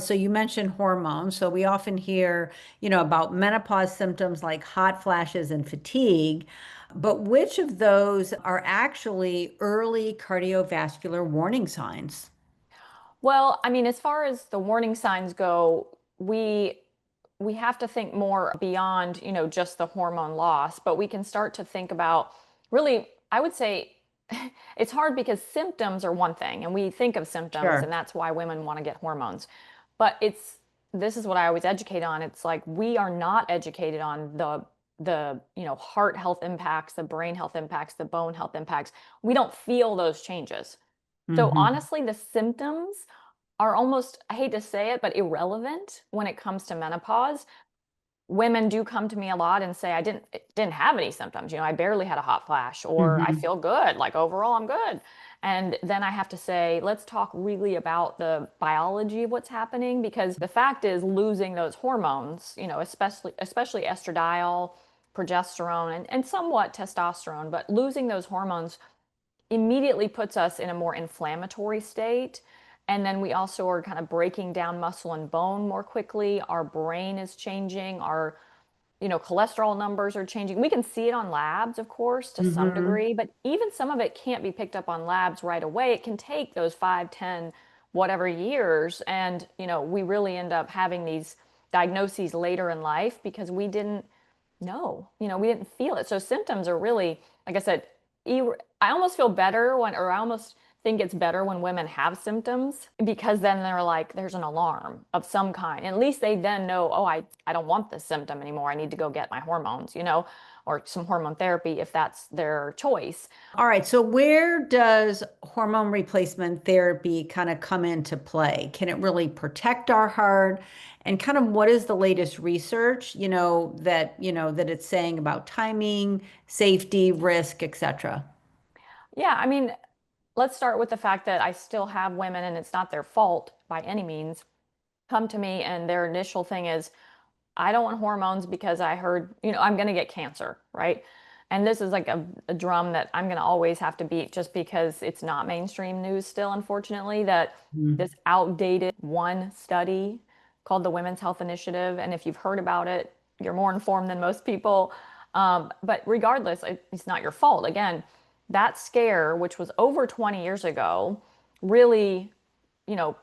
so you mentioned hormones. So we often hear, about menopause symptoms like hot flashes and fatigue. But which of those are actually early cardiovascular warning signs? Well, I mean, as far as the warning signs go, we have to think more beyond, just the hormone loss, but we can start to think about really, I would say it's hard because symptoms are one thing, and we think of symptoms, and Sure. that's why women want to get hormones. But this is what I always educate on. It's like we are not educated on the heart health impacts, the brain health impacts, the bone health impacts. We don't feel those changes. So Hmm. honestly, the symptoms are almost, I hate to say it, but irrelevant when it comes to menopause. Women do come to me a lot and say, I didn't have any symptoms. I barely had a hot flash, or I Hmm. feel good. Like overall, I'm good. And then I have to say, let's talk really about the biology of what's happening, because the fact is losing those hormones, especially estradiol, progesterone, and somewhat testosterone, but losing those hormones immediately puts us in a more inflammatory state. And then we also are kind of breaking down muscle and bone more quickly. Our brain is changing. Our, cholesterol numbers are changing. We can see it on labs, of course, to some Hmm. degree, but even some of it can't be picked up on labs right away. It can take those 5, 10, whatever years. And, we really end up having these diagnoses later in life because we didn't know, we didn't feel it. So symptoms are really, like I said, I almost feel better or I almost think it's better when women have symptoms, because then they're like, there's an alarm of some kind. And at least they then know, oh, I don't want this symptom anymore. I need to go get my hormones, or some hormone therapy if that's their choice. All right. So where does hormone replacement therapy kind of come into play? Can it really protect our heart? And kind of what is the latest research, that it's saying about timing, safety, risk, etc.? Yeah, I mean, let's start with the fact that I still have women, and it's not their fault by any means, come to me and their initial thing is, I don't want hormones because I heard, I'm going to get cancer, right? And this is like a drum that I'm going to always have to beat just because it's not mainstream news still, unfortunately, that this outdated one study called the Women's Health Initiative. And if you've heard about it, you're more informed than most people. But regardless, it's not your fault. Again, that scare, which was over 20 years ago, really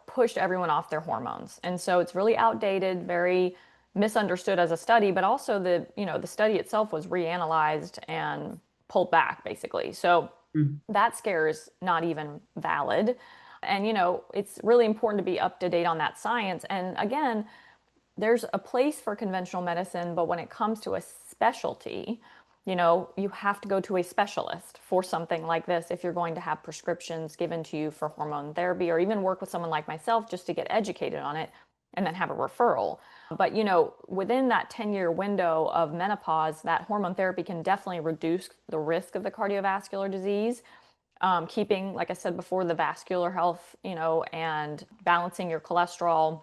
pushed everyone off their hormones. And so it's really outdated, very misunderstood as a study, but also the study itself was reanalyzed and pulled back basically. So Mhm. that scare is not even valid. And it's really important to be up to date on that science. And again, there's a place for conventional medicine, but when it comes to a specialty, you have to go to a specialist for something like this if you're going to have prescriptions given to you for hormone therapy, or even work with someone like myself just to get educated on it and then have a referral. But, within that 10-year window of menopause, that hormone therapy can definitely reduce the risk of the cardiovascular disease, keeping, like I said before, the vascular health, and balancing your cholesterol,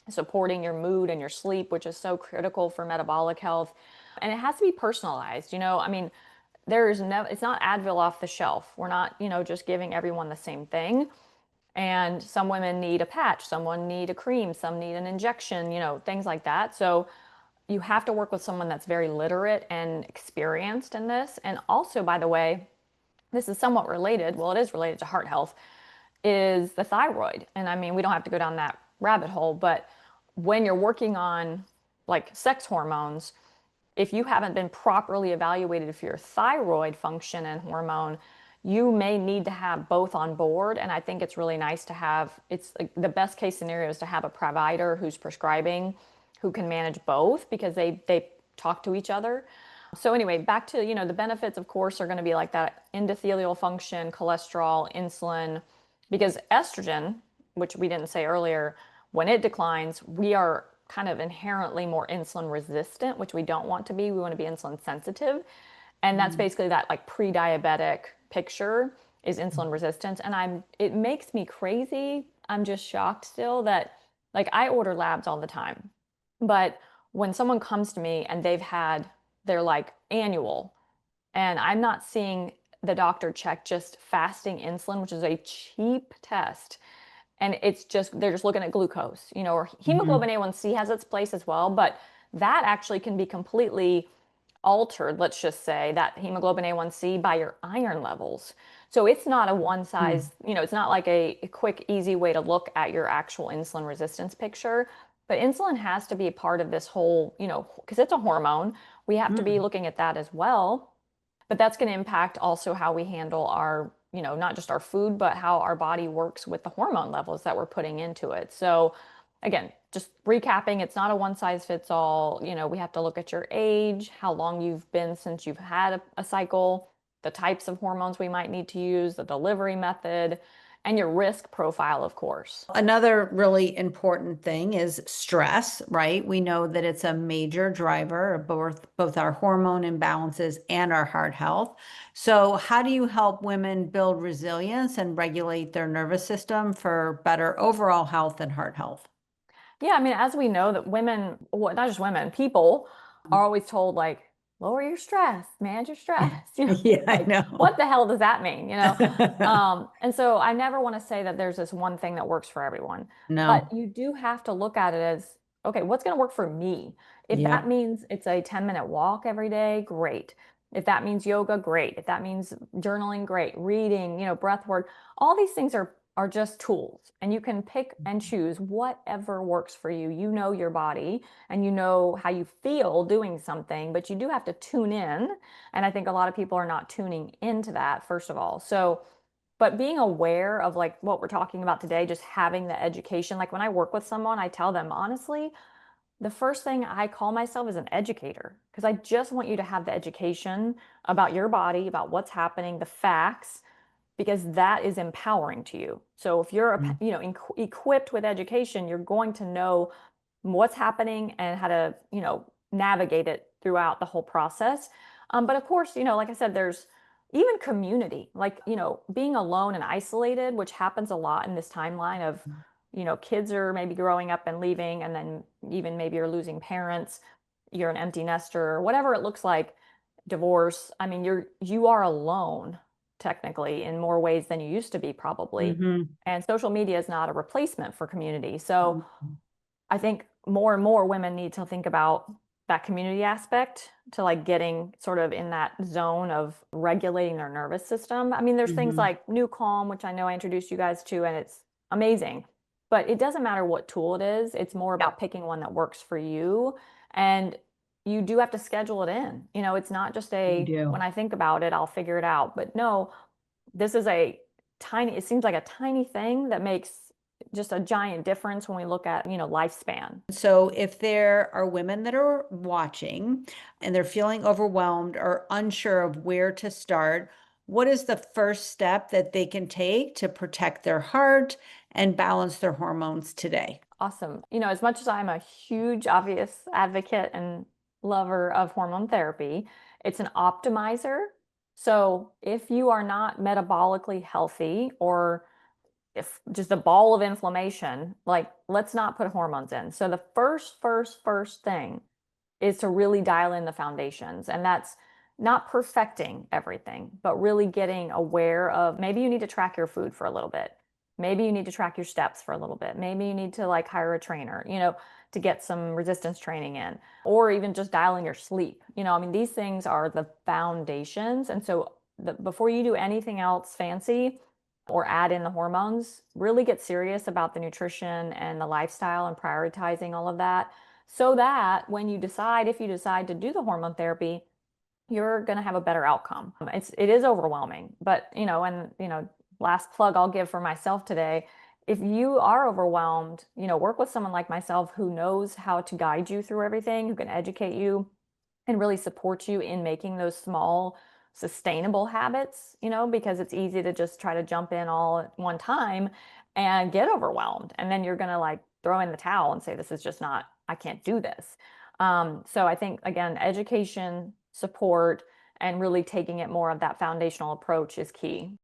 supporting your mood and your sleep, which is so critical for metabolic health. And it has to be personalized. I mean, it's not Advil off the shelf. We're not, just giving everyone the same thing. And some women need a patch, someone need a cream, some need an injection, things like that. So you have to work with someone that's very literate and experienced in this. And also, by the way, this is somewhat related, well, it is related to heart health, is the thyroid. And I mean, we don't have to go down that rabbit hole, but when you're working on like sex hormones, if you haven't been properly evaluated for your thyroid function and hormone, you may need to have both on board. And I think it's really nice to have, it's like the best case scenario is to have a provider who's prescribing, who can manage both, because they talk to each other. So anyway, back to, the benefits, of course, are going to be like that endothelial function, cholesterol, insulin, because estrogen, which we didn't say earlier, when it declines, we are kind of inherently more insulin resistant, which we don't want to be. We want to be insulin sensitive. And that's Mhm. basically that like pre-diabetic picture is insulin resistance. And it makes me crazy. I'm just shocked still that like I order labs all the time. But when someone comes to me and they've had their like annual, and I'm not seeing the doctor check just fasting insulin, which is a cheap test, and they're just looking at glucose, or hemoglobin A1C has its place as well, but that actually can be completely altered, let's just say, that hemoglobin A1C by your iron levels. So it's not a one Mhm. size, it's not like a quick, easy way to look at your actual insulin resistance picture. But insulin has to be a part of this whole, because it's a hormone. We have to be Mm. looking at that as well. But that's going to impact also how we handle our, not just our food, but how our body works with the hormone levels that we're putting into it. So again, just recapping, it's not a one size fits all. We have to look at your age, how long you've been since you've had a cycle, the types of hormones we might need to use, the delivery method, and your risk profile, of course. Another really important thing is stress, right? We know that it's a major driver of both our hormone imbalances and our heart health. So, how do you help women build resilience and regulate their nervous system for better overall health and heart health? Yeah, I mean, as we know that women, well, not just women, people are always told like, lower your stress, manage your stress. Yeah, I Like, what know. the hell does that mean? And so I never want to say that there's this one thing that works for everyone, but No. you do have to look at it as, okay, what's going to work for me? If that Yep. means it's a 10-minute walk every day, great. If that means yoga, great. If that means journaling, great. Reading, breath work, all these things are just tools, and you can pick and choose whatever works for you. You know your body and you know how you feel doing something, but you do have to tune in. And I think a lot of people are not tuning into that, first of all. So, but being aware of like what we're talking about today, just having the education. Like when I work with someone, I tell them honestly, the first thing I call myself is an educator because I just want you to have the education about your body, about what's happening, the facts, because that is empowering to you. So if you're, Mm. equipped with education, you're going to know what's happening and how to, navigate it throughout the whole process. But of course, like I said, there's even community, like, being alone and isolated, which happens a lot in this timeline of, kids are maybe growing up and leaving, and then even maybe you're losing parents, you're an empty nester, or whatever it looks like, divorce. I mean, you are alone technically in more ways than you used to be probably. Hmm. And social media is not a replacement for community. So Hmm. I think more and more women need to think about that community aspect to like getting sort of in that zone of regulating their nervous system. I mean, there's things Hmm. like New Calm, which I know I introduced you guys to, and it's amazing. But it doesn't matter what tool it is, it's more about picking one that works for you. And you do have to schedule it in. It's not just You when do. I think about it, I'll figure it out. But no, this is it seems like a tiny thing that makes just a giant difference when we look at, lifespan. So, if there are women that are watching and they're feeling overwhelmed or unsure of where to start, what is the first step that they can take to protect their heart and balance their hormones today? Awesome. As much as I'm a huge, obvious advocate and lover of hormone therapy, it's an optimizer. So if you are not metabolically healthy, or if just a ball of inflammation, like let's not put hormones in. So the first thing is to really dial in the foundations. And that's not perfecting everything, but really getting aware of, maybe you need to track your food for a little bit. Maybe you need to track your steps for a little bit. Maybe you need to like hire a trainer, to get some resistance training in, or even just dialing your sleep. I mean, these things are the foundations. And so before you do anything else fancy or add in the hormones, really get serious about the nutrition and the lifestyle and prioritizing all of that, so that when if you decide to do the hormone therapy, you're going to have a better outcome. It is overwhelming, but last plug I'll give for myself today, if you are overwhelmed, work with someone like myself who knows how to guide you through everything, who can educate you and really support you in making those small sustainable habits, because it's easy to just try to jump in all at one time and get overwhelmed. And then you're going to like throw in the towel and say, this is just not, I can't do this. So I think, again, education, support, and really taking it more of that foundational approach is key.